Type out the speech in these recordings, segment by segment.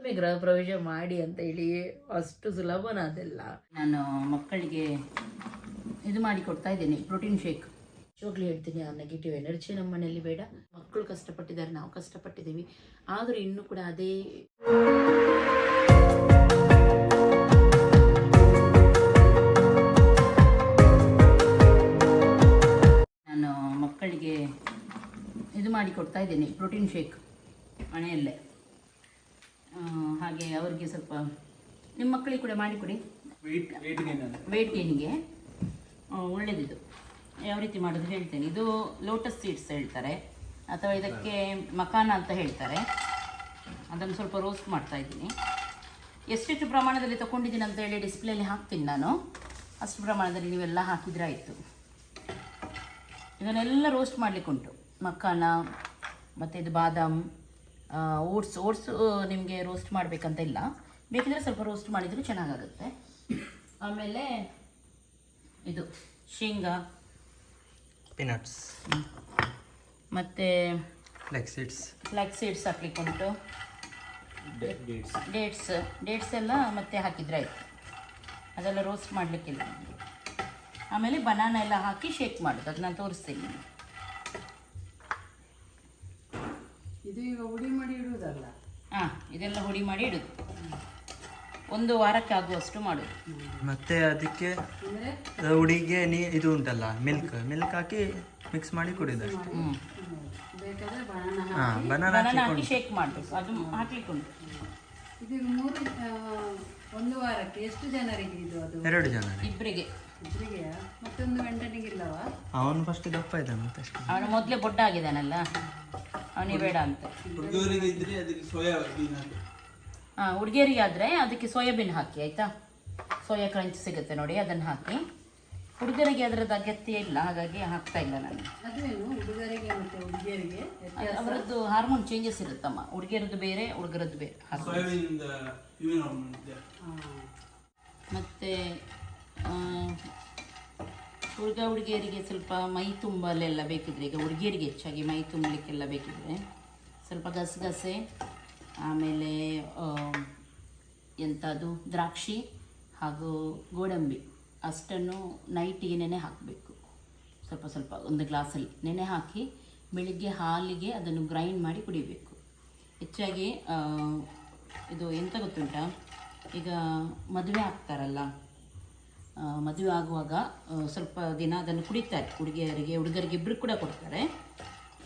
ಒಮ್ಮೆ ಗೃಹ ಪ್ರವೇಶ ಮಾಡಿ ಅಂತ ಹೇಳಿ ಅಷ್ಟು ಸುಲಭನ ಅದೆಲ್ಲ. ನಾನು ಮಕ್ಕಳಿಗೆ ಇದು ಮಾಡಿ ಕೊಡ್ತಾ ಇದ್ದೀನಿ, ಪ್ರೋಟೀನ್ ಶೇಕ್. ಶೋಗ್ಲಿ ಹೇಳ್ತೀನಿ, ಆ ನೆಗೆಟಿವ್ ಎನರ್ಜಿ ನಮ್ಮ ಮನೆಯಲ್ಲಿ ಬೇಡ. ಮಕ್ಕಳು ಕಷ್ಟಪಟ್ಟಿದ್ದಾರೆ, ನಾವು ಕಷ್ಟಪಟ್ಟಿದ್ದೀವಿ, ಆದರೂ ಇನ್ನೂ ಕೂಡ ಅದೇ ನಾನು ಮಕ್ಕಳಿಗೆ ಇದು ಮಾಡಿ ಕೊಡ್ತಾ ಇದ್ದೀನಿ, ಪ್ರೋಟೀನ್ ಶೇಕ್ ಮನೆಯಲ್ಲೇ. ಹಾಗೆ ಅವರಿಗೆ ಸ್ವಲ್ಪ ನಿಮ್ಮ ಮಕ್ಕಳಿಗೆ ಕೂಡ ಮಾಡಿಕೊಡಿ, ವೆಯ್ಟ್ ಗೇನಿಗೆ ಒಳ್ಳೆಯದಿದು. ಯಾವ ರೀತಿ ಮಾಡೋದು ಹೇಳ್ತೇನೆ. ಇದು ಲೋಟಸ್ ಸೀಡ್ಸ್ ಹೇಳ್ತಾರೆ, ಅಥವಾ ಇದಕ್ಕೆ ಮಕಾನ ಅಂತ ಹೇಳ್ತಾರೆ. ಅದನ್ನು ಸ್ವಲ್ಪ ರೋಸ್ಟ್ ಮಾಡ್ತಾ ಇದ್ದೀನಿ. ಎಷ್ಟೆಷ್ಟು ಪ್ರಮಾಣದಲ್ಲಿ ತೊಗೊಂಡಿದ್ದೀನಿ ಅಂತ ಹೇಳಿ ಡಿಸ್ಪ್ಲೇಲಿ ಹಾಕ್ತೀನಿ ನಾನು. ಅಷ್ಟು ಪ್ರಮಾಣದಲ್ಲಿ ನೀವೆಲ್ಲ ಹಾಕಿದರೆ ಆಯಿತು. ಇದನ್ನೆಲ್ಲ ರೋಸ್ಟ್ ಮಾಡಲಿಕ್ಕುಂಟು. ಮಕಾನ ಮತ್ತು ಇದು ಬಾದಾಮ್, ಓಟ್ಸ್ ನಿಮಗೆ ರೋಸ್ಟ್ ಮಾಡಬೇಕಂತ ಇಲ್ಲ, ಬೇಕಿದ್ರೆ ಸ್ವಲ್ಪ ರೋಸ್ಟ್ ಮಾಡಿದರೂ ಚೆನ್ನಾಗಾಗುತ್ತೆ. ಆಮೇಲೆ ಇದು ಶೇಂಗಾ, ಪೀನಟ್ಸ್ ಮತ್ತು ಫ್ಲಾಕ್ಸ್ ಸೀಡ್ಸ್ ಹಾಕ್ಲಿಕ್ಕುಂಟು. ಡೇಟ್ಸ್ ಎಲ್ಲ ಮತ್ತೆ ಹಾಕಿದರೆ ಆಯಿತು, ಅದೆಲ್ಲ ರೋಸ್ಟ್ ಮಾಡಲಿಕ್ಕಿಲ್ಲ. ಆಮೇಲೆ ಬನಾನ ಎಲ್ಲ ಹಾಕಿ ಶೇಕ್ ಮಾಡೋದು, ಅದು ನಾನು ತೋರಿಸ್ತೀನಿ. ಇದು ಈಗ ಹುಡಿ ಮಾಡಿ ಇಡುವುದಲ್ಲ? ಹಾಂ, ಇದೆಲ್ಲ ಹುಡಿ ಮಾಡಿ ಇಡುದು, 1 ವಾರಕ್ಕೆ ಆಗುವಷ್ಟು ಮಾಡೋದು. ಮತ್ತೆ ಅದಕ್ಕೆ ಹುಡಿಗೆ ಇದು ಉಂಟಲ್ಲ, ಮಿಲ್ಕ್ ಹಾಕಿ ಮಿಕ್ಸ್ ಮಾಡಿ ಕುಡಿದು. ಬೇಕಾದ್ರೆ ಬನಾನಾ ಹಾಕಿ ಶೇಕ್ ಮಾಡಬೇಕು, ಅದು ಹಾಕ್ಲಿಕ್ಕೆ ಉಂಟು. ಇದು 1 ವಾರಕ್ಕೆ ಎಷ್ಟು ಜನರಿಗೆ ಇದು? ಅದು 2 ಜನ, ಇಬ್ಬರಿಗೆ. ಮತ್ತೊಂದು ಗಂಡನಿಗಿಲ್ಲವಾ? ಅವನು ಫಸ್ಟ್ ದಪ್ಪ ಇದ್ದಾನೆ, ಮತ್ತೆ ಅವನು ಮೊದಲೇ ಬೊಡ್ಡ ಆಗಿದ್ದಾನಲ್ಲ, ಅವನಿಗೆ ಬೇಡ ಅಂತ. ಹಾಂ, ಹುಡುಗಿಯರಿಗೆ ಆದರೆ ಅದಕ್ಕೆ ಸೋಯಾಬೀನ್ ಹಾಕಿ ಆಯಿತಾ. ಸೋಯಾ ಕ್ರಂಚ್ ಸಿಗುತ್ತೆ ನೋಡಿ, ಅದನ್ನು ಹಾಕಿ. ಹುಡುಗರಿಗೆ ಅದರದ್ದು ಅಗತ್ಯ ಇಲ್ಲ, ಹಾಗಾಗಿ ಹಾಕ್ತಾ ಇಲ್ಲ ನಾನು. ಅದೇನು ಹುಡುಗರಿಗೆ ಮತ್ತು ಹುಡುಗಿಯರಿಗೆ ಅವರದ್ದು ಹಾರ್ಮೋನ್ ಚೇಂಜಸ್ ಇರುತ್ತಮ್ಮ, ಹುಡುಗಿಯರದ್ದು ಬೇರೆ, ಹುಡುಗರದ್ದು ಬೇರೆ. ಮತ್ತು ಹುಡುಗಿಯರಿಗೆ ಸ್ವಲ್ಪ ಮೈ ತುಂಬಲೆಲ್ಲ ಬೇಕಿದ್ರೆ, ಈಗ ಹುಡುಗಿಯರಿಗೆ ಹೆಚ್ಚಾಗಿ ಮೈ ತುಂಬಲಿಕ್ಕೆಲ್ಲ ಬೇಕಿದ್ರೆ ಸ್ವಲ್ಪ ಗಸಗಸೆ, ಆಮೇಲೆ ಎಂಥದ್ದು ದ್ರಾಕ್ಷಿ ಹಾಗೂ ಗೋಡಂಬಿ ಅಷ್ಟನ್ನು ನೈಟಿಗೆ ನೆನೆ ಹಾಕಬೇಕು. ಸ್ವಲ್ಪ 1 ಗ್ಲಾಸಲ್ಲಿ ನೆನೆ ಹಾಕಿ ಬೆಳಿಗ್ಗೆ ಹಾಲಿಗೆ ಅದನ್ನು ಗ್ರೈಂಡ್ ಮಾಡಿ ಕುಡಿಬೇಕು. ಹೆಚ್ಚಾಗಿ ಇದು ಎಂತ ಗೊತ್ತುಂಟಾ, ಈಗ ಮದುವೆ ಆಗ್ತಾರಲ್ಲ, ಮದುವೆ ಆಗುವಾಗ ಸ್ವಲ್ಪ ದಿನ ಅದನ್ನು ಕುಡಿತಾರೆ, ಹುಡುಗರಿಗೆ ಇಬ್ಬರು ಕೂಡ ಕೊಡ್ತಾರೆ.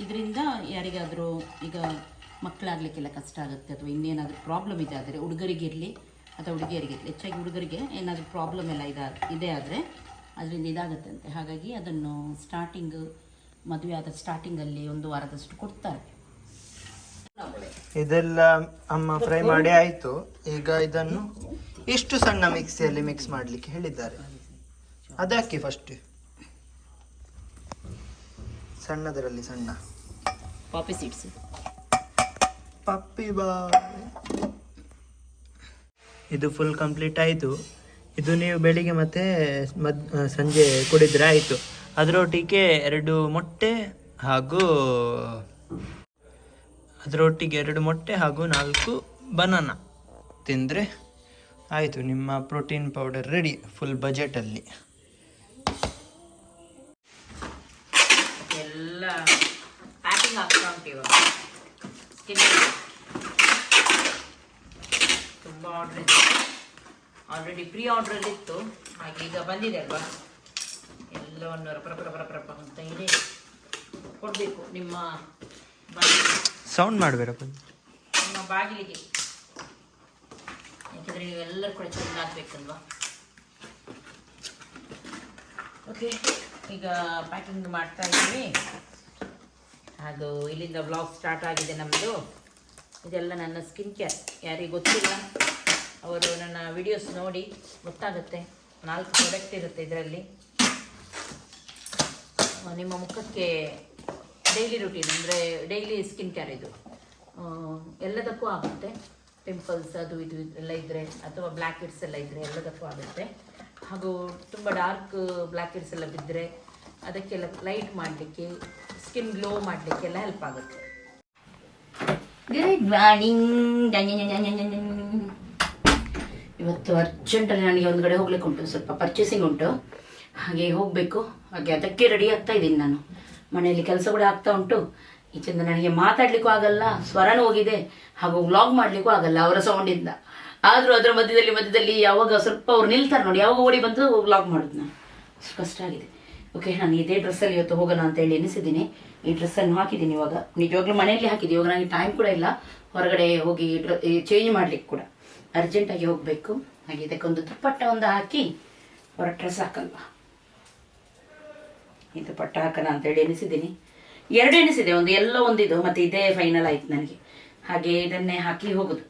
ಇದರಿಂದ ಯಾರಿಗಾದರೂ ಈಗ ಮಕ್ಕಳಾಗಲಿಕ್ಕೆಲ್ಲ ಕಷ್ಟ ಆಗುತ್ತೆ, ಅಥವಾ ಇನ್ನೇನಾದರೂ ಪ್ರಾಬ್ಲಮ್ ಇದೆ ಆದರೆ, ಹುಡುಗರಿಗಿರಲಿ ಅಥವಾ ಹುಡುಗಿಯರಿಗಿರಲಿ, ಹೆಚ್ಚಾಗಿ ಹುಡುಗರಿಗೆ ಏನಾದರೂ ಪ್ರಾಬ್ಲಮ್ ಎಲ್ಲ ಇದೆ ಆದರೆ ಅದರಿಂದ ಇದಾಗುತ್ತಂತೆ. ಹಾಗಾಗಿ ಅದನ್ನು ಮದುವೆ ಆದ ಸ್ಟಾರ್ಟಿಂಗಲ್ಲಿ 1 ವಾರದಷ್ಟು ಕೊಡ್ತಾರೆ. ಇದೆಲ್ಲ ಅಮ್ಮ ಫ್ರೈ ಮಾಡಿ ಆಯಿತು. ಈಗ ಇದನ್ನು ಇಷ್ಟು ಸಣ್ಣ ಮಿಕ್ಸಿಯಲ್ಲಿ ಮಿಕ್ಸ್ ಮಾಡಲಿಕ್ಕೆ ಹೇಳಿದ್ದಾರೆ. ಅದಕ್ಕೆ ಫಸ್ಟ್ ಸಣ್ಣದರಲ್ಲಿ ಸಣ್ಣ ಪಾಪಿ ಸೀಡ್ಸ್, ಪಪ್ಪಿ ಇದು ಫುಲ್ ಕಂಪ್ಲೀಟ್ ಆಯಿತು. ಇದು ನೀವು ಬೆಳಿಗ್ಗೆ ಮತ್ತೆ ಸಂಜೆ ಕುಡಿದ್ರೆ ಆಯಿತು. ಅದರೊಟ್ಟಿಗೆ 2 ಮೊಟ್ಟೆ ಹಾಗೂ 4 ಬನಾನಾ ತಿಂದರೆ ಆಯಿತು, ನಿಮ್ಮ ಪ್ರೋಟೀನ್ ಪೌಡರ್ ರೆಡಿ, ಫುಲ್ ಬಜೆಟಲ್ಲಿ. ಎಲ್ಲ ಪ್ಯಾಕಿಂಗ್ ಆಗ್ತಾ ಉಂಟು ಇವಾಗ. ತುಂಬ ಆರ್ಡ್ರ್ ಇದೆ, ಆಲ್ರೆಡಿ ಪ್ರೀ ಆರ್ಡ್ರಲ್ಲಿತ್ತು, ಹಾಗೆ ಈಗ ಬಂದಿದೆ ಅಲ್ವಾ, ಎಲ್ಲವನ್ನು ರಪ್ಪ ಅಂತ ಇದೆ ಕೊಡಬೇಕು. ನಿಮ್ಮ ಸೌಂಡ್ ಮಾಡಬೇಡಪ್ಪ, ನಿಮ್ಮ ಬಾಗಿಲಿಗೆ, ಯಾಕೆಂದರೆ ನೀವೆಲ್ಲರೂ ಕೂಡ ಚೆಂದ ಆಗಬೇಕಲ್ವಾ. ಓಕೆ, ಈಗ ಪ್ಯಾಕಿಂಗ್ ಮಾಡ್ತಾ ಇದ್ದೀವಿ. ಅದು ಇಲ್ಲಿಂದ ವ್ಲಾಗ್ ಸ್ಟಾರ್ಟ್ ಆಗಿದೆ ನಮ್ಮದು. ಇದೆಲ್ಲ ನನ್ನ ಸ್ಕಿನ್ ಕೇರ್. ಯಾರಿಗೆ ಗೊತ್ತಿಲ್ಲ ಅವರು ನನ್ನ ವಿಡಿಯೋಸ್ ನೋಡಿ ಗೊತ್ತಾಗುತ್ತೆ. 4 ಪ್ರಾಡಕ್ಟ್ ಇರುತ್ತೆ ಇದರಲ್ಲಿ. ನಿಮ್ಮ ಮುಖಕ್ಕೆ ಡೈಲಿ ರುಟೀನ್ ಅಂದರೆ ಡೈಲಿ ಸ್ಕಿನ್ ಕೇರ್ ಇದು. ಎಲ್ಲದಕ್ಕೂ ಆಗುತ್ತೆ. ಪಿಂಪಲ್ಸ್ ಅದು ಇದು ಎಲ್ಲ ಇದ್ದರೆ, ಅಥವಾ ಬ್ಲ್ಯಾಕ್ ಹೆಡ್ಸ್ ಎಲ್ಲ ಇದ್ದರೆ ಎಲ್ಲದಕ್ಕೂ ಆಗುತ್ತೆ. ಹಾಗೂ ತುಂಬ ಡಾರ್ಕ್ ಬ್ಲ್ಯಾಕ್ ಹೆಡ್ಸ್ ಎಲ್ಲ ಬಿದ್ದರೆ ಅದಕ್ಕೆಲ್ಲ ಲೈಟ್ ಮಾಡಲಿಕ್ಕೆ, ಸ್ಕಿನ್ ಗ್ಲೋ ಮಾಡಲಿಕ್ಕೆಲ್ಲ ಹೆಲ್ಪ್ ಆಗುತ್ತೆ. Good morning. ಇವತ್ತು ಅರ್ಜೆಂಟಲ್ಲಿ ನನಗೆ ಒಂದು ಕಡೆ ಹೋಗ್ಲಿಕ್ಕೆ ಉಂಟು, ಸ್ವಲ್ಪ ಪರ್ಚೇಸಿಂಗ್ ಉಂಟು, ಹಾಗೆ ಹೋಗಬೇಕು. ಹಾಗೆ ಅದಕ್ಕೆ ರೆಡಿ ಆಗ್ತಾ ಇದ್ದೀನಿ ನಾನು. ಮನೆಯಲ್ಲಿ ಕೆಲಸ ಕೂಡ ಆಗ್ತಾ ಉಂಟು. ಈಚೆಂದ ನನಗೆ ಮಾತಾಡ್ಲಿಕ್ಕೂ ಆಗಲ್ಲ, ಸ್ವರನೂ ಹೋಗಿದೆ, ಹಾಗೂ ವ್ಲಾಗ್ ಮಾಡ್ಲಿಕ್ಕೂ ಆಗಲ್ಲ ಅವರ ಸೌಂಡಿಂದ. ಆದರೂ ಅದರ ಮಧ್ಯದಲ್ಲಿ ಯಾವಾಗ ಸ್ವಲ್ಪ ಅವ್ರು ನಿಲ್ತಾರೆ ನೋಡಿ, ಯಾವಾಗ ಓಡಿ ಬಂದು ವ್ಲಾಗ್ ಮಾಡೋದು ನಾನು, ಕಷ್ಟ ಆಗಿದೆ. ಓಕೆ, ನಾನು ಇದೇ ಡ್ರೆಸ್ಸಲ್ಲಿ ಇವತ್ತು ಹೋಗೋಣ ಅಂತೇಳಿ ಎನಿಸಿದ್ದೀನಿ. ಈ ಡ್ರೆಸ್ಸನ್ನು ಹಾಕಿದ್ದೀನಿ ಇವಾಗ, ನಿಜವಾಗ್ಲೂ ಮನೆಯಲ್ಲಿ ಹಾಕಿದ್ದೀನಿ. ಇವಾಗ ನನಗೆ ಟೈಮ್ ಕೂಡ ಇಲ್ಲ ಹೊರಗಡೆ ಹೋಗಿ ಚೇಂಜ್ ಮಾಡ್ಲಿಕ್ಕೆ ಕೂಡ, ಅರ್ಜೆಂಟಾಗಿ ಹೋಗಬೇಕು. ಹಾಗೆ ಇದಕ್ಕೊಂದು ದುಪ್ಪಟ್ಟ ಒಂದು ಹಾಕಿ ಹೊರಟ್ರೆ ಸಾಕಲ್ವಾ. ಈ ದುಪ್ಪಟ್ಟ ಹಾಕೋಣ ಅಂತೇಳಿ ಎನಿಸಿದ್ದೀನಿ. 2 ಎನಿಸಿದೆ, ಒಂದು ಎಲ್ಲ ಒಂದಿದು, ಮತ್ತು ಇದೇ ಫೈನಲ್ ಆಯ್ತು ನನಗೆ. ಹಾಗೆ ಇದನ್ನೇ ಹಾಕಿ ಹೋಗೋದು.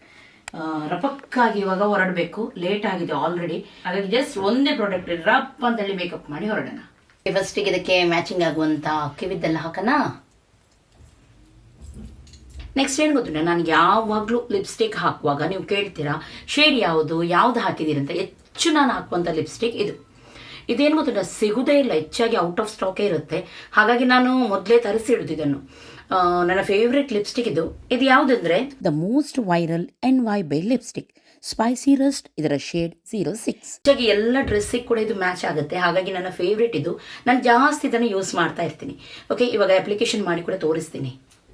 ರಪಕ್ಕಾಗಿ ಇವಾಗ ಹೊರಡಬೇಕು, ಲೇಟ್ ಆಗಿದೆ ಆಲ್ರೆಡಿ. ಹಾಗಾಗಿ ಜಸ್ಟ್ ಒಂದೇ ಪ್ರಾಡಕ್ಟ್ ರಪ್ ಅಂತೇಳಿ ಮೇಕಪ್ ಮಾಡಿ ಹೊರಡೋಣ. ಫಸ್ಟಿಗೆ ಇದಕ್ಕೆ ಮ್ಯಾಚಿಂಗ್ ಆಗುವಂಥ ಕಿವಿದ್ದೆಲ್ಲ ಹಾಕೋಣ. ನೆಕ್ಸ್ಟ್ ಏನು ಗೊತ್ತಿಲ್ಲ, ನಾನು ಯಾವಾಗಲೂ ಲಿಪ್ಸ್ಟಿಕ್ ಹಾಕುವಾಗ ನೀವು ಕೇಳ್ತೀರಾ ಶೇಡ್ ಯಾವುದು ಹಾಕಿದ್ದೀರಿ ಅಂತ. ಹೆಚ್ಚು ನಾನು ಹಾಕುವಂಥ ಲಿಪ್ಸ್ಟಿಕ್ ಇದೇನು ಗೊತ್ತಿಲ್ಲ, ಸಿಗುವುದೇ ಇಲ್ಲ, ಹೆಚ್ಚಾಗಿ ಔಟ್ ಆಫ್ ಸ್ಟಾಕೇ ಇರುತ್ತೆ. ಹಾಗಾಗಿ ನಾನು ಮೊದಲೇ ತರಿಸಿ ಇಡುದು ಇದನ್ನು. ನನ್ನ ಫೇವ್ರೆಟ್ ಲಿಪ್ಸ್ಟಿಕ್ ಇದು ಯಾವುದಂದ್ರೆ the most viral NY by lipstick spicy Rust. ಇದರ ಶೇಡ್ 06. ಹೆಚ್ಚಾಗಿ ಎಲ್ಲ ಡ್ರೆಸ್ಸಿಗೆ ಕೂಡ ಇದು ಮ್ಯಾಚ್ ಆಗುತ್ತೆ. ಹಾಗಾಗಿ ನನ್ನ ಫೇವ್ರೆಟ್ ಇದು, ನಾನು ಜಾಸ್ತಿ ಇದನ್ನು ಯೂಸ್ ಮಾಡ್ತಾ ಇರ್ತೀನಿ. ಓಕೆ, ಇವಾಗ ಅಪ್ಲಿಕೇಶನ್ ಮಾಡಿ ಕೂಡ ತೋರಿಸ್ತೀನಿ.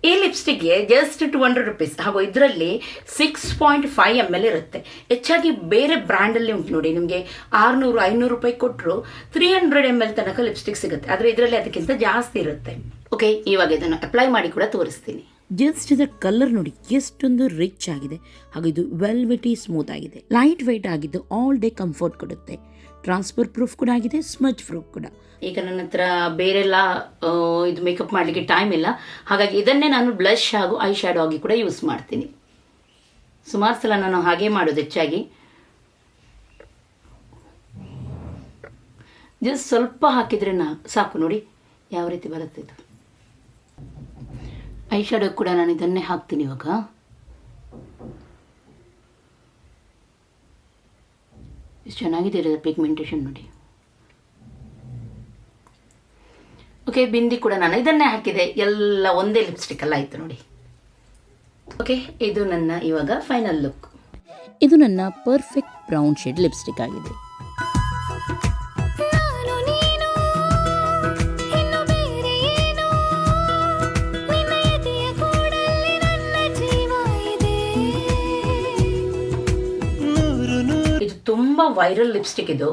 ಈ ಲಿಪ್ಸ್ಟಿಕ್ಗೆ ಜಸ್ಟ್ 200 ರುಪೀಸ್, ಹಾಗೂ ಇದರಲ್ಲಿ 6.5 ml ಇರುತ್ತೆ. ಹೆಚ್ಚಾಗಿ ಬೇರೆ ಬ್ರ್ಯಾಂಡಲ್ಲಿ ಉಂಟು ನೋಡಿ, ನಿಮಗೆ 600-500 ರೂಪಾಯಿ ಕೊಟ್ಟರು 300 ml ತನಕ ಲಿಪ್ಸ್ಟಿಕ್ ಸಿಗುತ್ತೆ. ಆದರೆ ಇದರಲ್ಲಿ ಅದಕ್ಕಿಂತ ಜಾಸ್ತಿ ಇರುತ್ತೆ. ಓಕೆ, ಇವಾಗ ಇದನ್ನು ಅಪ್ಲೈ ಮಾಡಿ ಕೂಡ ತೋರಿಸ್ತೀನಿ. ಜಸ್ಟ್ ಇದರ ಕಲರ್ ನೋಡಿ ಎಷ್ಟೊಂದು ರಿಚ್ ಆಗಿದೆ, ಹಾಗೂ ಇದು ವೆಲ್ವೆಟಿ ಸ್ಮೂತ್ ಆಗಿದೆ, ಲೈಟ್ ವೆಯ್ಟ್ ಆಗಿದ್ದು, ಆಲ್ ಡೇ ಕಂಫರ್ಟ್ ಕೊಡುತ್ತೆ, ಟ್ರಾನ್ಸ್ಫರ್ ಪ್ರೂಫ್ ಕೂಡ ಆಗಿದೆ, ಸ್ಮಜ್ ಪ್ರೂಫ್ ಕೂಡ. ಈಗ ನನ್ನ ಹತ್ರ ಬೇರೆಲ್ಲ ಇದು ಮೇಕಪ್ ಮಾಡಲಿಕ್ಕೆ ಟೈಮ್ ಇಲ್ಲ, ಹಾಗಾಗಿ ಇದನ್ನೇ ನಾನು ಬ್ಲಷ್ ಹಾಗೂ ಐ ಶ್ಯಾಡೋ ಆಗಿ ಕೂಡ ಯೂಸ್ ಮಾಡ್ತೀನಿ. ಸುಮಾರು ಸಲ ನಾನು ಹಾಗೆ ಮಾಡೋದು. ಹೆಚ್ಚಾಗಿ ಜಸ್ಟ್ ಸ್ವಲ್ಪ ಹಾಕಿದ್ರೆ ಸಾಕು, ನೋಡಿ ಯಾವ ರೀತಿ ಬರುತ್ತೆ ಇದು. ಐ ಶ್ಯಾಡೋ ಕೂಡ ನಾನು ಇದನ್ನೇ ಹಾಕ್ತೀನಿ ಇವಾಗ. ಎಷ್ಟು ಚೆನ್ನಾಗಿದೆ ಇರೋದು ಪಿಗ್ಮೆಂಟೇಷನ್ ನೋಡಿ. ಓಕೆ, ಬಿಂದಿ ಕೂಡ ನಾನು ಇದನ್ನೇ ಹಾಕಿದೆ, ಎಲ್ಲ ಒಂದೇ ಲಿಪ್ಸ್ಟಿಕ್ ಎಲ್ಲ ಆಯಿತು ನೋಡಿ. ಓಕೆ, ಇದು ನನ್ನ ಇವಾಗ ಫೈನಲ್ ಲುಕ್. ಇದು ನನ್ನ ಪರ್ಫೆಕ್ಟ್ ಬ್ರೌನ್ ಶೇಡ್ ಲಿಪ್ಸ್ಟಿಕ್ ಆಗಿದೆ. ತುಂಬ ವೈರಲ್ ಲಿಪ್ಸ್ಟಿಕ್ ಇದು.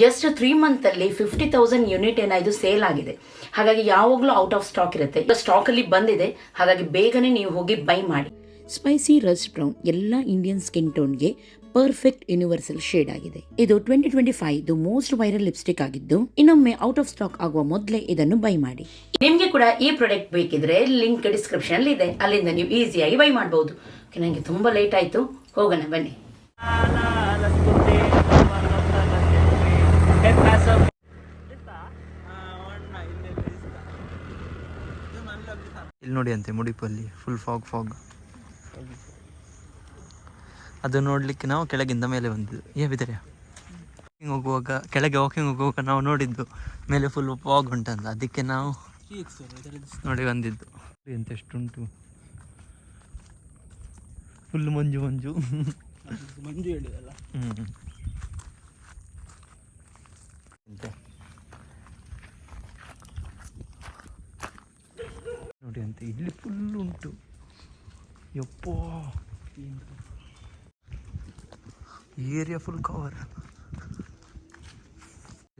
ಜಸ್ಟ್ 3 ಮಂತಲ್ಲಿ 50,000 ಯೂನಿಟ್ ಏನಾಯ್ತು ಸೇಲ್ ಆಗಿದೆ. ಹಾಗಾಗಿ ಯಾವಾಗಲೂ ಔಟ್ ಆಫ್ ಸ್ಟಾಕ್ ಇರುತ್ತೆ. ಈಗ ಸ್ಟಾಕಲ್ಲಿ ಬಂದಿದೆ, ಹಾಗಾಗಿ ಬೇಗನೆ ನೀವು ಹೋಗಿ ಬೈ ಮಾಡಿ. ಸ್ಪೈಸಿ ರಸ್ಟ್ ಬ್ರೌನ್ ಎಲ್ಲ ಇಂಡಿಯನ್ ಸ್ಕಿನ್ ಟೋನ್ಗೆ ಪರ್ಫೆಕ್ಟ್ ಯೂನಿವರ್ಸಲ್ ಶೇಡ್ ಆಗಿದೆ. ಇದು 2025 ಮೋಸ್ಟ್ ವೈರಲ್ ಲಿಪ್ಸ್ಟಿಕ್ ಆಗಿದ್ದು, ಇನ್ನೊಮ್ಮೆ ಔಟ್ ಆಫ್ ಸ್ಟಾಕ್ ಆಗುವ ಮೊದಲೇ ಇದನ್ನು ಬೈ ಮಾಡಿ. ನಿಮಗೆ ಕೂಡ ಈ ಪ್ರಾಡಕ್ಟ್ ಬೇಕಿದ್ರೆ ಲಿಂಕ್ ಡಿಸ್ಕ್ರಿಪ್ಷನ್ ಅಲ್ಲಿ ಇದೆ, ಅಲ್ಲಿಂದ ನೀವು ಈಸಿಯಾಗಿ ಬೈ ಮಾಡಬಹುದು. ನನಗೆ ತುಂಬಾ ಲೇಟ್ ಆಯ್ತು, ಹೋಗೋಣ ಬನ್ನಿ. ಇಲ್ಲಿ ನೋಡಿ ಅಂತೆ ಮುಡಿಪಲ್ಲಿ ಫುಲ್ ಫಾಗ್. ಅದು ನೋಡ್ಲಿಕ್ಕೆ ನಾವು ಕೆಳಗಿಂದ ಮೇಲೆ ಬಂದಿದ್ದು. ಬಿದರೆ ಹೋಗುವಾಗ ಕೆಳಗೆ ವಾಕಿಂಗ್ ಹೋಗುವಾಗ ನಾವು ನೋಡಿದ್ದು ಮೇಲೆ ಫುಲ್ ಫಾಗ್ ಉಂಟಂತ, ಅದಕ್ಕೆ ನಾವು ನೋಡಿ ಬಂದಿದ್ದು. ಎಂತ ಎಷ್ಟುಂಟು, ಫುಲ್ ಮಂಜು ಹೇಳಿದಲ್ಲ. ನೋಡಿ ಅಂತ ಇಲ್ಲಿ ಫುಲ್ ಉಂಟು. ಯಪ್ಪೋ, ಏರಿಯಾ ಫುಲ್ ಕವರ್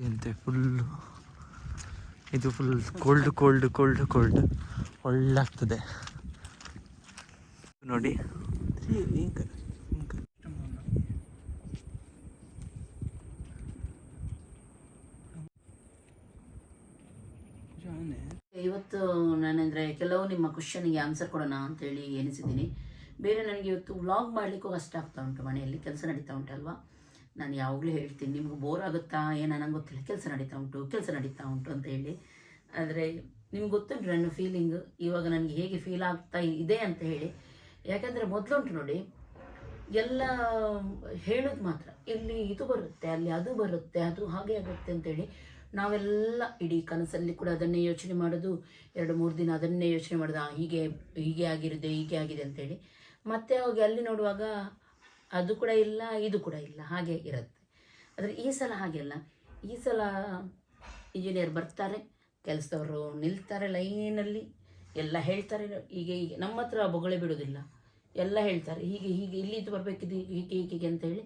ಎಂತೆ ಫುಲ್ಲು. ಇದು ಫುಲ್ ಕೋಲ್ಡ್ ಒಳ್ಳೆ ಆಗ್ತದೆ ನೋಡಿ. ಇವತ್ತು ನಾನಂದರೆ ಕೆಲವು ನಿಮ್ಮ ಕ್ವಶನ್ಗೆ ಆನ್ಸರ್ ಕೊಡೋಣ ಅಂತೇಳಿ ಎನಿಸಿದ್ದೀನಿ. ಬೇರೆ ನನಗೆ ಇವತ್ತು ವ್ಲಾಗ್ ಮಾಡಲಿಕ್ಕೂ ಕಷ್ಟ ಆಗ್ತಾ ಉಂಟು, ಮನೆಯಲ್ಲಿ ಕೆಲಸ ನಡೀತಾ ಉಂಟಲ್ವಾ. ನಾನು ಯಾವಾಗಲೂ ಹೇಳ್ತೀನಿ, ನಿಮ್ಗೆ ಬೋರ್ ಆಗುತ್ತಾ ಏನೋ ನಂಗೆ ಗೊತ್ತಿಲ್ಲ, ಕೆಲಸ ನಡೀತಾ ಉಂಟು ಅಂತ ಹೇಳಿ. ಆದರೆ ನಿಮ್ಗೆ ಗೊತ್ತುಂಟು ನನ್ನ ಫೀಲಿಂಗ್ ಇವಾಗ ನನಗೆ ಹೇಗೆ ಫೀಲ್ ಆಗ್ತಾ ಇದೆ ಅಂತ ಹೇಳಿ. ಯಾಕಂದರೆ ಮೊದಲುಂಟು ನೋಡಿ, ಎಲ್ಲ ಹೇಳೋದು ಮಾತ್ರ, ಇಲ್ಲಿ ಇದು ಬರುತ್ತೆ, ಅಲ್ಲಿ ಅದು ಬರುತ್ತೆ, ಅದು ಹಾಗೆ ಆಗುತ್ತೆ ಅಂತೇಳಿ ನಾವೆಲ್ಲ ಇಡೀ ಕನಸಲ್ಲಿ ಕೂಡ ಅದನ್ನೇ ಯೋಚನೆ ಮಾಡೋದು. 2-3 ದಿನ ಅದನ್ನೇ ಯೋಚನೆ ಮಾಡೋದು, ಹೀಗೆ ಆಗಿದೆ ಅಂತೇಳಿ. ಮತ್ತೆ ಹೋಗಿ ಅಲ್ಲಿ ನೋಡುವಾಗ ಅದು ಕೂಡ ಇಲ್ಲ, ಇದು ಕೂಡ ಇಲ್ಲ, ಹಾಗೆ ಇರುತ್ತೆ. ಆದರೆ ಈ ಸಲ ಹಾಗೆಲ್ಲ. ಈ ಸಲ ಇಂಜಿನಿಯರ್ ಬರ್ತಾರೆ, ಕೆಲಸದವರು ನಿಲ್ತಾರೆ ಲೈನಲ್ಲಿ, ಎಲ್ಲ ಹೇಳ್ತಾರೆ. ಈಗ ನಮ್ಮ ಹತ್ರ ಬೊಗಳೆ ಬಿಡೋದಿಲ್ಲ, ಎಲ್ಲ ಹೇಳ್ತಾರೆ ಹೀಗೆ ಹೀಗೆ ಇಲ್ಲಿದ್ದು ಬರಬೇಕಿದ್ದು ಹೀಗೆ ಹೀಗೆ ಅಂತ ಹೇಳಿ.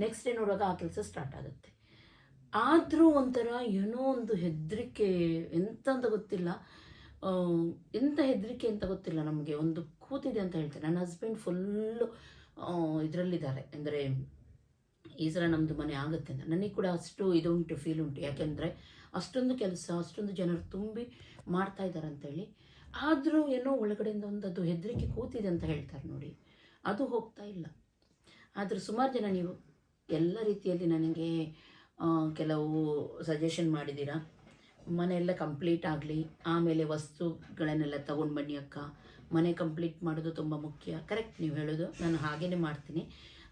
ನೆಕ್ಸ್ಟ್ ಡೇ ನೋಡುವಾಗ ಆ ಕೆಲಸ ಸ್ಟಾರ್ಟ್ ಆಗುತ್ತೆ. ಆದರೂ ಒಂಥರ ಏನೋ ಒಂದು ಹೆದರಿಕೆ, ಎಂತ ಅಂತ ಗೊತ್ತಿಲ್ಲ, ಎಂಥ ಹೆದರಿಕೆ ಅಂತ ಗೊತ್ತಿಲ್ಲ. ನಮಗೆ ಒಂದು ಕೂತಿದೆ ಅಂತ ಹೇಳ್ತಾರೆ. ನನ್ನ ಹಸ್ಬೆಂಡ್ ಫುಲ್ಲು ಇದರಲ್ಲಿದ್ದಾರೆ, ಅಂದರೆ ಈ ಸಲ ನಮ್ಮದು ಮನೆ ಆಗುತ್ತೆ ಅಂತ. ನನಗೆ ಕೂಡ ಅಷ್ಟು ಇದುಂಟು, ಫೀಲ್ ಉಂಟು. ಯಾಕೆಂದರೆ ಅಷ್ಟೊಂದು ಕೆಲಸ, ಅಷ್ಟೊಂದು ಜನರು ತುಂಬಿ ಮಾಡ್ತಾ ಇದ್ದಾರೆ ಅಂತೇಳಿ. ಆದರೂ ಏನೋ ಒಳಗಡೆಯಿಂದ ಅದು ಹೆದರಿಕೆ ಕೂತಿದೆ ಅಂತ ಹೇಳ್ತಾರೆ ನೋಡಿ, ಅದು ಹೋಗ್ತಾ ಇಲ್ಲ. ಆದರೂ ಸುಮಾರು ಜನ ನೀವು ಎಲ್ಲ ರೀತಿಯಲ್ಲಿ ನನಗೆ ಕೆಲವು ಸಜೆಷನ್ ಮಾಡಿದ್ದೀರಾ. ಮನೆಯೆಲ್ಲ ಕಂಪ್ಲೀಟ್ ಆಗಲಿ, ಆಮೇಲೆ ವಸ್ತುಗಳನ್ನೆಲ್ಲ ತೊಗೊಂಡು ಬನ್ನಿ ಅಕ್ಕ, ಮನೆ ಕಂಪ್ಲೀಟ್ ಮಾಡೋದು ತುಂಬ ಮುಖ್ಯ. ಕರೆಕ್ಟ್ ನೀವು ಹೇಳೋದು, ನಾನು ಹಾಗೇ ಮಾಡ್ತೀನಿ.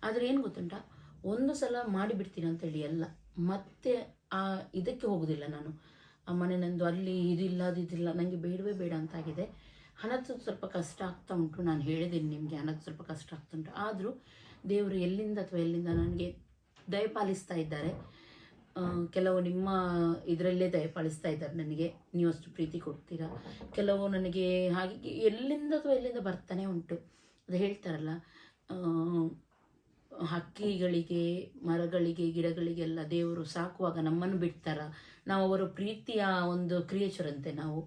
ಆದರೆ ಏನು ಗೊತ್ತುಂಟಾ, ಒಂದು ಸಲ ಮಾಡಿಬಿಡ್ತೀನಿ ಅಂತೇಳಿ ಎಲ್ಲ ಮತ್ತೆ ಇದಕ್ಕೆ ಹೋಗೋದಿಲ್ಲ ನಾನು. ಆ ಮನೆ ನಂದು ಅಲ್ಲಿ ಇದಿಲ್ಲ ಅದು ಇದಿಲ್ಲ, ನನಗೆ ಬೇಡವೇ ಬೇಡ ಅಂತಾಗಿದೆ. ಹಣದ್ದು ಸ್ವಲ್ಪ ಕಷ್ಟ ಆಗ್ತಾ ಉಂಟು, ನಾನು ಹೇಳಿದ್ದೀನಿ ನಿಮಗೆ, ಹಣದ್ದು ಸ್ವಲ್ಪ ಕಷ್ಟ ಆಗ್ತಾ ಉಂಟು. ಆದರೂ ದೇವರು ಎಲ್ಲಿಂದ ಅಥವಾ ಎಲ್ಲಿಂದ ನನಗೆ ದಯಪಾಲಿಸ್ತಾ ಇದ್ದಾರೆ. ಕೆಲವು ನಿಮ್ಮ ಇದರಲ್ಲೇ ದಯಪಾಲಿಸ್ತಾ ಇದ್ದಾರೆ ನನಗೆ, ನೀವು ಅಷ್ಟು ಪ್ರೀತಿ ಕೊಡ್ತೀರಾ. ಕೆಲವು ನನಗೆ ಹಾಗೆ ಎಲ್ಲಿಂದ ಅಥವಾ ಎಲ್ಲಿಂದ ಬರ್ತಾನೆ ಉಂಟು. ಅದು ಹೇಳ್ತಾರಲ್ಲ, ಹಕ್ಕಿಗಳಿಗೆ, ಮರಗಳಿಗೆ, ಗಿಡಗಳಿಗೆಲ್ಲ ದೇವರು ಸಾಕುವಾಗ ನಮ್ಮನ್ನು ಬಿಡ್ತಾರ, ನಾವು ಅವರ ಪ್ರೀತಿಯ ಒಂದು ಕ್ರಿಯೇಚರ್ ಅಂತೆ ನಾವು,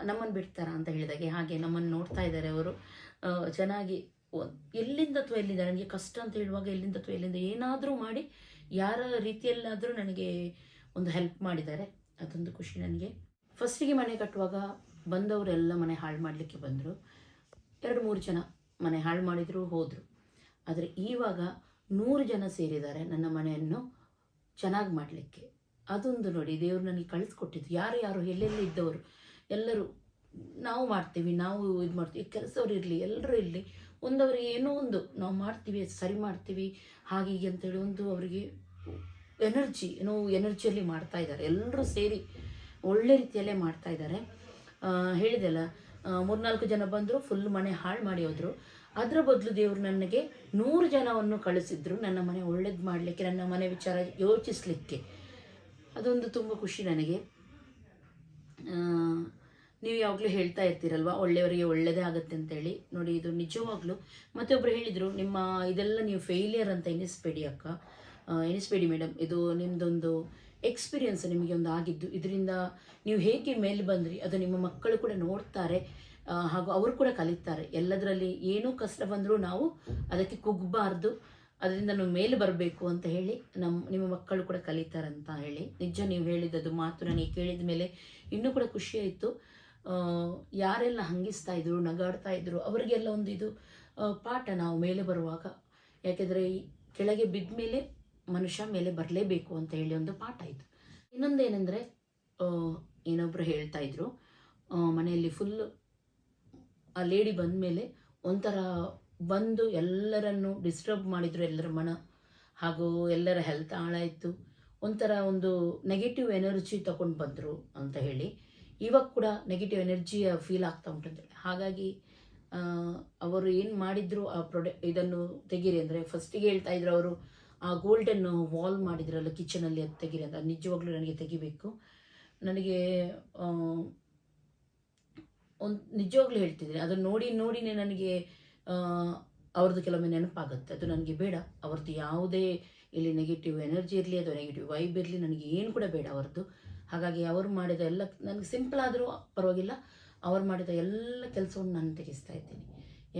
ನಮ್ಮನ್ನು ಬಿಡ್ತಾರ ಅಂತ ಹೇಳಿದಾಗೆ ಹಾಗೆ ನಮ್ಮನ್ನು ನೋಡ್ತಾ ಇದ್ದಾರೆ ಅವರು. ಚೆನ್ನಾಗಿ ಎಲ್ಲಿಂದ ಅಥವಾ ಎಲ್ಲಿಂದ ನನಗೆ ಕಷ್ಟ ಅಂತ ಹೇಳುವಾಗ ಎಲ್ಲಿಂದ ಅಥವಾ ಎಲ್ಲಿಂದ ಏನಾದರೂ ಮಾಡಿ ಯಾರ ರೀತಿಯಲ್ಲಾದರೂ ನನಗೆ ಒಂದು ಹೆಲ್ಪ್ ಮಾಡಿದ್ದಾರೆ. ಅದೊಂದು ಖುಷಿ ನನಗೆ. ಫಸ್ಟಿಗೆ ಮನೆ ಕಟ್ಟುವಾಗ ಬಂದವರೆಲ್ಲ ಮನೆ ಹಾಳು ಮಾಡಲಿಕ್ಕೆ ಬಂದರು. 2-3 ಜನ ಮನೆ ಹಾಳು ಮಾಡಿದರು, ಹೋದರು. ಆದರೆ ಈವಾಗ 100 ಜನ ಸೇರಿದ್ದಾರೆ ನನ್ನ ಮನೆಯನ್ನು ಚೆನ್ನಾಗಿ ಮಾಡಲಿಕ್ಕೆ. ಅದೊಂದು ನೋಡಿ, ದೇವರು ನನಗೆ ಕಳಿಸ್ಕೊಟ್ಟಿದ್ದು. ಯಾರು ಎಲ್ಲೆಲ್ಲಿ ಇದ್ದವರು ಎಲ್ಲರೂ ನಾವು ಮಾಡ್ತೀವಿ, ನಾವು ಇದು ಮಾಡ್ತೀವಿ, ಕೆಲಸವ್ರು ಇರಲಿ, ಎಲ್ಲರೂ ಇರಲಿ, ಒಂದವರಿಗೆ ಏನೋ ಒಂದು ನಾವು ಮಾಡ್ತೀವಿ, ಸರಿ ಮಾಡ್ತೀವಿ ಹಾಗೆ ಹೀಗೆ ಅಂತೇಳಿ ಒಂದು ಅವರಿಗೆ ಎನರ್ಜಿಯಲ್ಲಿ ಮಾಡ್ತಾ ಇದ್ದಾರೆ. ಎಲ್ಲರೂ ಸೇರಿ ಒಳ್ಳೆ ರೀತಿಯಲ್ಲೇ ಮಾಡ್ತಾ ಇದ್ದಾರೆ. ಹೇಳಿದೆಲ್ಲ, 3-4 ಜನ ಬಂದರು, ಫುಲ್ ಮನೆ ಹಾಳು ಮಾಡಿ ಹೋದರು. ಅದರ ಬದಲು ದೇವರು ನನಗೆ 100 ಜನವನ್ನು ಕಳಿಸಿದ್ರು ನನ್ನ ಮನೆ ಒಳ್ಳೇದು ಮಾಡಲಿಕ್ಕೆ, ನನ್ನ ಮನೆ ವಿಚಾರ ಯೋಚಿಸಲಿಕ್ಕೆ. ಅದೊಂದು ತುಂಬ ಖುಷಿ ನನಗೆ. ನೀವು ಯಾವಾಗಲೂ ಹೇಳ್ತಾ ಇರ್ತೀರಲ್ವ, ಒಳ್ಳೆಯವರಿಗೆ ಒಳ್ಳೆಯದೇ ಆಗುತ್ತೆ ಅಂತೇಳಿ. ನೋಡಿ, ಇದು ನಿಜವಾಗ್ಲೂ. ಮತ್ತೊಬ್ಬರು ಹೇಳಿದರು, ನಿಮ್ಮ ಇದೆಲ್ಲ ನೀವು ಫೇಲಿಯರ್ ಅಂತ ಎನಿಸ್ಬೇಡಿ ಅಕ್ಕ, ಎನಿಸ್ಬೇಡಿ ಮೇಡಮ್, ಇದು ನಿಮ್ಮದೊಂದು ಎಕ್ಸ್ಪೀರಿಯನ್ಸ್, ನಿಮಗೆ ಒಂದು ಆಗಿದ್ದು. ಇದರಿಂದ ನೀವು ಹೇಗೆ ಮೇಲೆ ಬಂದ್ರಿ ಅದು ನಿಮ್ಮ ಮಕ್ಕಳು ಕೂಡ ನೋಡ್ತಾರೆ, ಹಾಗೂ ಅವರು ಕೂಡ ಕಲಿತಾರೆ. ಎಲ್ಲದರಲ್ಲಿ ಏನೂ ಕಷ್ಟ ಬಂದರೂ ನಾವು ಅದಕ್ಕೆ ಕುಗ್ಗಬಾರ್ದು, ಅದರಿಂದ ನಾವು ಮೇಲೆ ಬರಬೇಕು ಅಂತ ಹೇಳಿ ನಿಮ್ಮ ಮಕ್ಕಳು ಕೂಡ ಕಲಿತಾರಂತ ಹೇಳಿ. ನಿಜ, ನೀವು ಹೇಳಿದ್ದು ಮಾತು ನನಗೆ ಕೇಳಿದ ಮೇಲೆ ಇನ್ನೂ ಕೂಡ ಖುಷಿಯಾಯಿತು. ಯಾರೆಲ್ಲ ಹಂಗಿಸ್ತಾ ಇದ್ರು, ನಗಾಡ್ತಾ ಇದ್ರು, ಅವರಿಗೆಲ್ಲ ಒಂದು ಇದು ಪಾಠ ನಾವು ಮೇಲೆ ಬರುವಾಗ. ಯಾಕೆಂದರೆ ಕೆಳಗೆ ಬಿದ್ದ ಮೇಲೆ ಮನುಷ್ಯ ಮೇಲೆ ಬರಲೇಬೇಕು ಅಂತ ಹೇಳಿ ಒಂದು ಪಾಠ ಇದು. ಇನ್ನೊಂದೇನೆಂದರೆ, ಏನೊಬ್ಬರು ಹೇಳ್ತಾ ಇದ್ರು, ಮನೆಯಲ್ಲಿ ಫುಲ್ ಆ ಲೇಡಿ ಬಂದ ಮೇಲೆ ಒಂಥರ ಬಂದು ಎಲ್ಲರನ್ನು ಡಿಸ್ಟರ್ಬ್ ಮಾಡಿದರು, ಎಲ್ಲರ ಮನ ಹಾಗೂ ಎಲ್ಲರ ಹೆಲ್ತ್ ಹಾಳಾಯಿತು, ಒಂಥರ ಒಂದು ನೆಗೆಟಿವ್ ಎನರ್ಜಿ ತಗೊಂಡು ಬಂದರು ಅಂತ ಹೇಳಿ. ಇವಾಗ ಕೂಡ ನೆಗೆಟಿವ್ ಎನರ್ಜಿಯ ಫೀಲ್ ಆಗ್ತಾ ಉಂಟಂತೇಳಿ. ಹಾಗಾಗಿ ಅವರು ಏನು ಮಾಡಿದ್ರು ಆ ಇದನ್ನು ತೆಗೀರಿ ಅಂದರೆ, ಫಸ್ಟಿಗೆ ಹೇಳ್ತಾ ಇದ್ರು ಅವರು, ಆ ಗೋಲ್ಡನ್ನು ವಾಲ್ ಮಾಡಿದ್ರಲ್ಲ ಕಿಚನಲ್ಲಿ, ಅದು ತೆಗೀರಿ ಅಂತ. ನಿಜವಾಗ್ಲೂ ನನಗೆ ತೆಗಿಬೇಕು. ನನಗೆ ಒಂದು ನಿಜವಾಗ್ಲೂ ಹೇಳ್ತಿದ್ದೀನಿ, ಅದನ್ನು ನೋಡಿನೇ ನನಗೆ ಅವ್ರದ್ದು ಕೆಲವೊಮ್ಮೆ ನೆನಪಾಗುತ್ತೆ. ಅದು ನನಗೆ ಬೇಡ, ಅವ್ರದ್ದು ಯಾವುದೇ ಇಲ್ಲಿ ನೆಗೆಟಿವ್ ಎನರ್ಜಿ ಇರಲಿ ಅಥವಾ ನೆಗೆಟಿವ್ ವೈಬ್ ಇರಲಿ, ನನಗೆ ಏನು ಕೂಡ ಬೇಡ ಅವ್ರದ್ದು. ಹಾಗಾಗಿ ಅವರು ಮಾಡಿದ ಎಲ್ಲ, ನನಗೆ ಸಿಂಪಲ್ ಆದರೂ ಪರವಾಗಿಲ್ಲ, ಅವ್ರು ಮಾಡಿದ ಎಲ್ಲ ಕೆಲಸವನ್ನು ನಾನು ತೆಗೆಸ್ತಾ ಇದ್ದೀನಿ.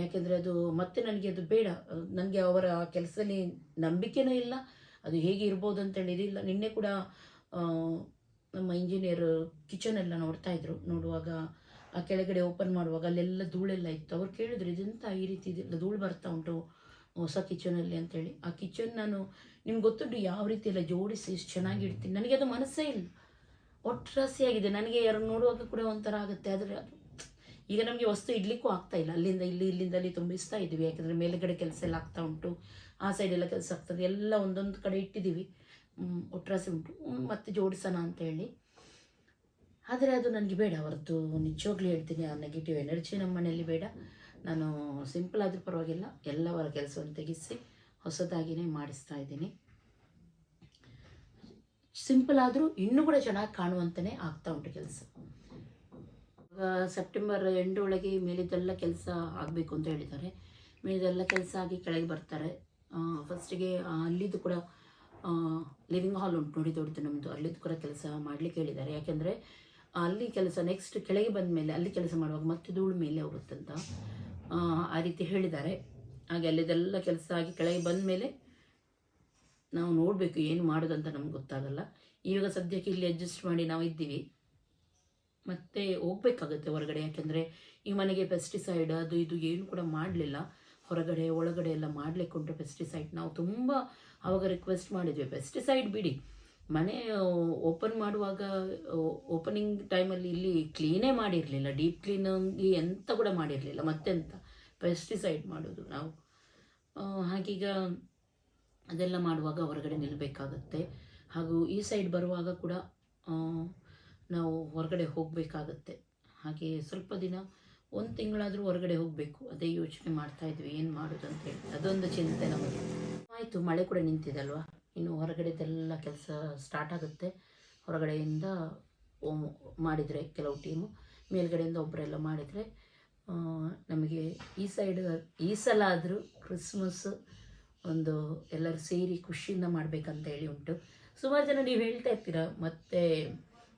ಯಾಕೆಂದರೆ ಅದು ಮತ್ತೆ ನನಗೆ ಅದು ಬೇಡ. ನನಗೆ ಅವರ ಕೆಲಸದಲ್ಲಿ ನಂಬಿಕೆನೂ ಇಲ್ಲ, ಅದು ಹೇಗೆ ಇರ್ಬೋದು ಅಂತೇಳಿ ಇದಿಲ್ಲ. ನಿನ್ನೆ ಕೂಡ ನಮ್ಮ ಇಂಜಿನಿಯರ್ ಕಿಚನೆಲ್ಲ ನೋಡ್ತಾಯಿದ್ರು. ನೋಡುವಾಗ ಆ ಕೆಳಗಡೆ ಓಪನ್ ಮಾಡುವಾಗ ಅಲ್ಲೆಲ್ಲ ಧೂಳೆಲ್ಲ ಇತ್ತು. ಅವ್ರು ಕೇಳಿದ್ರು, ಇದೆಂತ ಈ ರೀತಿ ಇದೆಲ್ಲ ಧೂಳು ಬರ್ತಾ ಉಂಟು ಹೊಸ ಕಿಚನಲ್ಲಿ ಅಂತೇಳಿ. ಆ ಕಿಚನ್ ನಾನು ನಿಮ್ಗೆ ಗೊತ್ತುಂಟು ಯಾವ ರೀತಿ ಎಲ್ಲ ಜೋಡಿಸಿ ಎಷ್ಟು ಚೆನ್ನಾಗಿ ಇಡ್ತೀನಿ. ನನಗೆ ಅದು ಮನಸ್ಸೇ ಇಲ್ಲ, ಒಟ್ರಾಸಿಯಾಗಿದೆ. ನನಗೆ ಯಾರು ನೋಡುವಾಗ ಕೂಡ ಒಂಥರ ಆಗುತ್ತೆ. ಆದರೆ ಅದು ಈಗ ನಮಗೆ ವಸ್ತು ಇಡ್ಲಿಕ್ಕೂ ಆಗ್ತಾ ಇಲ್ಲ. ಇಲ್ಲಿಂದ ಅಲ್ಲಿ ತುಂಬಿಸ್ತಾ ಇದ್ದೀವಿ. ಯಾಕೆಂದರೆ ಮೇಲುಗಡೆ ಕೆಲಸ ಎಲ್ಲ ಆಗ್ತಾ ಉಂಟು, ಆ ಸೈಡೆಲ್ಲ ಕೆಲಸ ಆಗ್ತದೆ, ಎಲ್ಲ ಒಂದೊಂದು ಕಡೆ ಇಟ್ಟಿದ್ದೀವಿ. ಒಟ್ರಾಸಿ ಉಂಟು, ಮತ್ತೆ ಜೋಡಿಸೋಣ ಅಂತ ಹೇಳಿ. ಆದರೆ ಅದು ನನಗೆ ಬೇಡ ಅವರದ್ದು. ನಿಜವಾಗ್ಲೂ ಹೇಳ್ತೀನಿ, ಆ ನೆಗೆಟಿವ್ ಎನರ್ಜಿ ನಮ್ಮ ಮನೆಯಲ್ಲಿ ಬೇಡ. ನಾನು ಸಿಂಪಲ್ ಆದರೂ ಪರವಾಗಿಲ್ಲ ಎಲ್ಲವರ ಕೆಲಸವನ್ನು ತೆಗೆಸಿ ಹೊಸದಾಗಿಯೇ ಮಾಡಿಸ್ತಾ ಇದ್ದೀನಿ. ಸಿಂಪಲ್ ಆದರೂ ಇನ್ನೂ ಕೂಡ ಚೆನ್ನಾಗಿ ಕಾಣುವಂತಲೇ ಆಗ್ತಾ ಉಂಟು ಕೆಲಸ. ಸೆಪ್ಟೆಂಬರ್ ಎಂಡ್ ಒಳಗೆ ಮೇಲಿದ್ದೆಲ್ಲ ಕೆಲಸ ಆಗಬೇಕು ಅಂತ ಹೇಳಿದ್ದಾರೆ. ಮೇಲಿದ್ದೆಲ್ಲ ಕೆಲಸ ಆಗಿ ಕೆಳಗೆ ಬರ್ತಾರೆ. ಫಸ್ಟಿಗೆ ಅಲ್ಲಿದ್ದು ಕೂಡ ಲಿವಿಂಗ್ ಹಾಲ್ ಉಂಟು ನೋಡಿ ದೊಡ್ಡದು ನಮ್ಮದು, ಅಲ್ಲಿದ್ದು ಕೂಡ ಕೆಲಸ ಮಾಡಲಿಕ್ಕೆ ಹೇಳಿದ್ದಾರೆ. ಯಾಕೆಂದರೆ ಅಲ್ಲಿ ಕೆಲಸ ನೆಕ್ಸ್ಟ್ ಕೆಳಗೆ ಬಂದ ಮೇಲೆ ಅಲ್ಲಿ ಕೆಲಸ ಮಾಡುವಾಗ ಮತ್ತೆ ಧೂಳು ಮೇಲೆ ಹೋಗುತ್ತಂತ ಆ ರೀತಿ ಹೇಳಿದ್ದಾರೆ. ಹಾಗೆ ಅಲ್ಲಿದೆಲ್ಲ ಕೆಲಸ ಆಗಿ ಕೆಳಗೆ ಬಂದ ಮೇಲೆ ನಾವು ನೋಡಬೇಕು ಏನು ಮಾಡೋದಂತ ನಮ್ಗೆ ಗೊತ್ತಾಗಲ್ಲ. ಇವಾಗ ಸದ್ಯಕ್ಕೆ ಇಲ್ಲಿ ಅಡ್ಜಸ್ಟ್ ಮಾಡಿ ನಾವು ಇದ್ದೀವಿ, ಮತ್ತೆ ಹೋಗ್ಬೇಕಾಗುತ್ತೆ ಹೊರಗಡೆ. ಯಾಕೆಂದರೆ ಈ ಮನೆಗೆ ಪೆಸ್ಟಿಸೈಡ್ ಅದು ಇದು ಏನು ಕೂಡ ಮಾಡಲಿಲ್ಲ. ಹೊರಗಡೆ ಒಳಗಡೆ ಎಲ್ಲ ಮಾಡಲಿಕ್ಕೆ ಉಂಟು ಪೆಸ್ಟಿಸೈಡ್. ನಾವು ತುಂಬ ಆವಾಗ ರಿಕ್ವೆಸ್ಟ್ ಮಾಡಿದ್ವಿ, ಪೆಸ್ಟಿಸೈಡ್ ಬಿಡಿ, ಮನೆ ಓಪನ್ ಮಾಡುವಾಗ ಓಪನಿಂಗ್ ಟೈಮಲ್ಲಿ ಇಲ್ಲಿ ಕ್ಲೀನೇ ಮಾಡಿರಲಿಲ್ಲ, ಡೀಪ್ ಕ್ಲೀನಿಂಗ್ ಎಂತ ಕೂಡ ಮಾಡಿರಲಿಲ್ಲ, ಮತ್ತೆಂತ ಪೆಸ್ಟಿಸೈಡ್ ಮಾಡೋದು ನಾವು. ಹಾಗೀಗ ಅದೆಲ್ಲ ಮಾಡುವಾಗ ಹೊರಗಡೆ ನಿಲ್ಲಬೇಕಾಗತ್ತೆ. ಹಾಗೂ ಈ ಸೈಡ್ ಬರುವಾಗ ಕೂಡ ನಾವು ಹೊರಗಡೆ ಹೋಗಬೇಕಾಗತ್ತೆ. ಹಾಗೆ ಸ್ವಲ್ಪ ದಿನ 1 ತಿಂಗಳಾದರೂ ಹೊರಗಡೆ ಹೋಗಬೇಕು, ಅದೇ ಯೋಚನೆ ಮಾಡ್ತಾಯಿದ್ವಿ ಏನು ಮಾಡೋದು ಅಂತೇಳಿ. ಅದೊಂದು ಚಿಂತೆ ನಮಗೆ. ಆಯಿತು, ಮಳೆ ಕೂಡ ನಿಂತಿದಲ್ವ, ಇನ್ನು ಹೊರಗಡೆದೆಲ್ಲ ಕೆಲಸ ಸ್ಟಾರ್ಟ್ ಆಗುತ್ತೆ. ಹೊರಗಡೆಯಿಂದ ಮಾಡಿದರೆ ಕೆಲವು ಟೀಮು, ಮೇಲ್ಗಡೆಯಿಂದ ಒಬ್ಬರೆಲ್ಲ ಮಾಡಿದರೆ ನಮಗೆ ಈ ಸಲ ಆದರೂ ಕ್ರಿಸ್ಮಸ್ ಒಂದು ಎಲ್ಲರೂ ಸೇರಿ ಖುಷಿಯಿಂದ ಮಾಡಬೇಕಂತ ಹೇಳಿ ಉಂಟು. ಸುಮಾರು ಜನ ನೀವು ಹೇಳ್ತಾ ಇರ್ತೀರ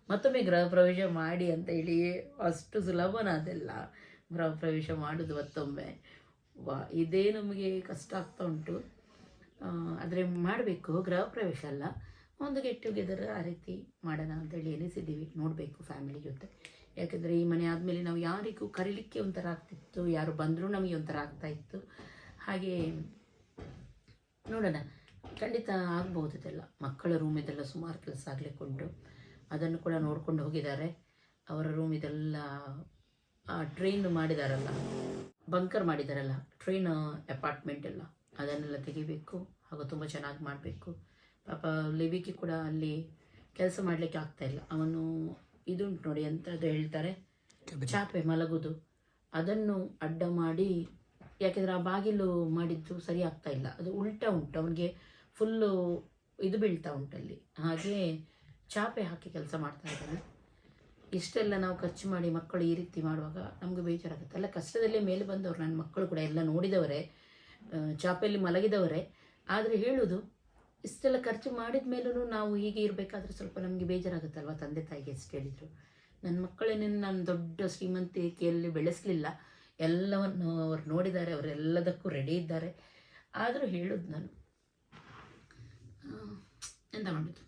ಮತ್ತೊಮ್ಮೆ ಗೃಹ ಪ್ರವೇಶ ಮಾಡಿ ಅಂತ ಹೇಳಿ. ಅಷ್ಟು ಸುಲಭನ ಅದೆಲ್ಲ ಗೃಹ ಪ್ರವೇಶ ಮಾಡೋದು ಮತ್ತೊಮ್ಮೆ. ಇದೇ ನಮಗೆ ಕಷ್ಟ ಆಗ್ತಾ ಉಂಟು. ಆದರೆ ಮಾಡಬೇಕು, ಗೃಹ ಪ್ರವೇಶ ಅಲ್ಲ, ಒಂದು ಗೆಟ್ ಟುಗೆದರ್ ಆ ರೀತಿ ಮಾಡೋಣ ಅಂತೇಳಿ ಎನಿಸಿದ್ದೀವಿ. ನೋಡಬೇಕು ಫ್ಯಾಮಿಲಿ ಜೊತೆ. ಯಾಕೆಂದರೆ ಈ ಮನೆ ಆದಮೇಲೆ ನಾವು ಯಾರಿಗೂ ಕರೀಲಿಕ್ಕೆ ಒಂಥರ ಆಗ್ತಿತ್ತು, ಯಾರು ಬಂದರೂ ನಮಗೆ ಒಂಥರ ಆಗ್ತಾಯಿತ್ತು. ಹಾಗೆ ನೋಡೋಣ, ಖಂಡಿತ ಆಗ್ಬೋದು ಇದೆಲ್ಲ. ಮಕ್ಕಳ ರೂಮ್ ಇದೆಲ್ಲ ಸುಮಾರು ಕೆಲಸ ಆಗಲಿಕ್ಕೆ ಉಂಟು, ಅದನ್ನು ಕೂಡ ನೋಡ್ಕೊಂಡು ಹೋಗಿದ್ದಾರೆ. ಅವರ ರೂಮ್ ಇದೆಲ್ಲ ಟ್ರೈನ್ ಮಾಡಿದಾರಲ್ಲ, ಬಂಕರ್ ಮಾಡಿದಾರಲ್ಲ, ಟ್ರೈನ್ ಅಪಾರ್ಟ್ಮೆಂಟ್ ಎಲ್ಲ, ಅದನ್ನೆಲ್ಲ ತೆಗಿಬೇಕು. ಹಾಗೂ ತುಂಬ ಚೆನ್ನಾಗಿ ಮಾಡಬೇಕು. ಪಾಪ ಲಿವಿಗೆ ಕೂಡ ಅಲ್ಲಿ ಕೆಲಸ ಮಾಡಲಿಕ್ಕೆ ಆಗ್ತಾಯಿಲ್ಲ. ಅವನು ಇದುಂಟು ನೋಡಿ, ಎಂಥದ್ದು ಹೇಳ್ತಾರೆ, ಚಾಪೆ ಮಲಗೋದು, ಅದನ್ನು ಅಡ್ಡ ಮಾಡಿ, ಯಾಕೆಂದರೆ ಆ ಬಾಗಿಲು ಮಾಡಿದ್ದು ಸರಿ ಆಗ್ತಾಯಿಲ್ಲ, ಅದು ಉಲ್ಟಾ ಉಂಟು, ಅವನಿಗೆ ಫುಲ್ಲು ಇದು ಬೀಳ್ತಾ ಉಂಟಲ್ಲಿ. ಹಾಗೆ ಚಾಪೆ ಹಾಕಿ ಕೆಲಸ ಮಾಡ್ತಾ ಇದ್ದಾನೆ. ಇಷ್ಟೆಲ್ಲ ನಾವು ಖರ್ಚು ಮಾಡಿ ಮಕ್ಕಳು ಈ ರೀತಿ ಮಾಡುವಾಗ ನಮಗೆ ಬೇಜಾರಾಗುತ್ತೆ. ಎಲ್ಲ ಕಷ್ಟದಲ್ಲೇ ಮೇಲೆ ಬಂದವರು, ನನ್ನ ಮಕ್ಕಳು ಕೂಡ ಎಲ್ಲ ನೋಡಿದವರೇ, ಚಾಪೆಯಲ್ಲಿ ಮಲಗಿದವರೇ. ಆದರೆ ಹೇಳೋದು, ಇಷ್ಟೆಲ್ಲ ಖರ್ಚು ಮಾಡಿದ ಮೇಲೂ ನಾವು ಹೀಗೆ ಇರಬೇಕಾದ್ರೆ ಸ್ವಲ್ಪ ನಮಗೆ ಬೇಜಾರಾಗುತ್ತಲ್ವ. ತಂದೆ ತಾಯಿಗೆ ಎಷ್ಟು ಹೇಳಿದರು, ನನ್ನ ಮಕ್ಕಳೇನೇನು ನಾನು ದೊಡ್ಡ ಶ್ರೀಮಂತಿಕೆಯಲ್ಲಿ ಬೆಳೆಸಲಿಲ್ಲ, ಎಲ್ಲವನ್ನು ಅವ್ರು ನೋಡಿದ್ದಾರೆ, ಅವರೆಲ್ಲದಕ್ಕೂ ರೆಡಿ ಇದ್ದಾರೆ. ಆದರೂ ಹೇಳೋದು ನಾನು, ಎಂತ ಮಾಡೋದು,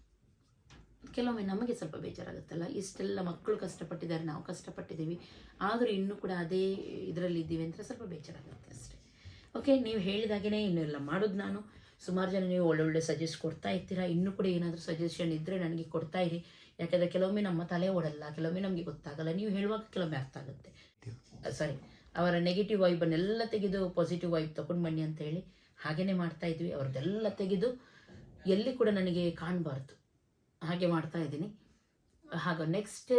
ಕೆಲವೊಮ್ಮೆ ನಮಗೆ ಸ್ವಲ್ಪ ಬೇಜಾರಾಗುತ್ತಲ್ಲ. ಇಷ್ಟೆಲ್ಲ ಮಕ್ಕಳು ಕಷ್ಟಪಟ್ಟಿದ್ದಾರೆ, ನಾವು ಕಷ್ಟಪಟ್ಟಿದ್ದೀವಿ, ಆದರೂ ಇನ್ನೂ ಕೂಡ ಅದೇ ಇದರಲ್ಲಿ ಇದ್ದೀವಿ ಅಂತ ಸ್ವಲ್ಪ ಬೇಜಾರಾಗುತ್ತೆ ಅಷ್ಟೇ. ಓಕೆ, ನೀವು ಹೇಳಿದಾಗೇ ಇನ್ನೂ ಎಲ್ಲ ಮಾಡೋದು ನಾನು. ಸುಮಾರು ಜನ ನೀವು ಒಳ್ಳೊಳ್ಳೆ ಸಜೆಸ್ಟ್ ಕೊಡ್ತಾ ಇರ್ತೀರಾ. ಇನ್ನೂ ಕೂಡ ಏನಾದರೂ ಸಜೆಷನ್ ಇದ್ದರೆ ನನಗೆ ಕೊಡ್ತಾ ಇರಿ. ಯಾಕೆಂದರೆ ಕೆಲವೊಮ್ಮೆ ನಮ್ಮ ತಲೆ ಓಡಲ್ಲ, ಕೆಲವೊಮ್ಮೆ ನಮಗೆ ಗೊತ್ತಾಗಲ್ಲ. ನೀವು ಹೇಳುವಾಗ ಕೆಲವೊಮ್ಮೆ ಅರ್ಥ ಆಗುತ್ತೆ. ಅವರ ನೆಗೆಟಿವ್ ವೈಬನ್ನೆಲ್ಲ ತೆಗೆದು ಪಾಸಿಟಿವ್ ವೈಬ್ ತೊಗೊಂಡು ಬನ್ನಿ ಅಂತ ಹೇಳಿ ಹಾಗೆಯೇ ಮಾಡ್ತಾಯಿದ್ವಿ. ಅವ್ರದ್ದೆಲ್ಲ ತೆಗೆದು ಎಲ್ಲಿ ಕೂಡ ನನಗೆ ಕಾಣಬಾರ್ದು ಹಾಗೆ ಮಾಡ್ತಾ ಇದ್ದೀನಿ. ಹಾಗೆ ನೆಕ್ಸ್ಟ್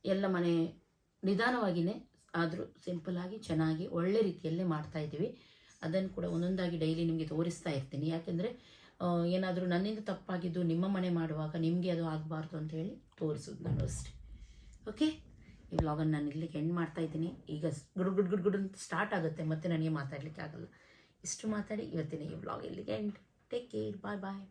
ಎಲ್ಲ ಮನೆ ನಿಧಾನವಾಗಿಯೇ ಆದರೂ ಸಿಂಪಲ್ಲಾಗಿ ಚೆನ್ನಾಗಿ ಒಳ್ಳೆ ರೀತಿಯಲ್ಲೇ ಮಾಡ್ತಾಯಿದ್ದೀವಿ. ಅದನ್ನು ಕೂಡ ಒಂದೊಂದಾಗಿ ಡೈಲಿ ನಿಮಗೆ ತೋರಿಸ್ತಾ ಇರ್ತೀನಿ. ಯಾಕೆಂದರೆ ಏನಾದರೂ ನನ್ನಿಂದ ತಪ್ಪಾಗಿದ್ದು ನಿಮ್ಮ ಮನೆ ಮಾಡುವಾಗ ನಿಮಗೆ ಅದು ಆಗಬಾರ್ದು ಅಂತ ಹೇಳಿ ತೋರಿಸೋದು ನಾನು ಅಷ್ಟೇ. ಓಕೆ, ಈ ವ್ಲಾಗನ್ನು ನಾನು ಇಲ್ಲಿಗೆ ಎಂಡ್ ಮಾಡ್ತಾಯಿದ್ದೀನಿ. ಈಗ ಗುಡ್ ಅಂತ ಸ್ಟಾರ್ಟ್ ಆಗುತ್ತೆ, ಮತ್ತು ನನಗೆ ಮಾತಾಡಲಿಕ್ಕೆ ಆಗಲ್ಲ. ಇಷ್ಟು ಮಾತಾಡಿ ಇವತ್ತಿನ ಈ ವ್ಲಾಗ್ ಇಲ್ಲಿಗೆ ಎಂಡ್. ಟೇಕ್ ಕೇರ್, ಬಾಯ್ ಬಾಯ್.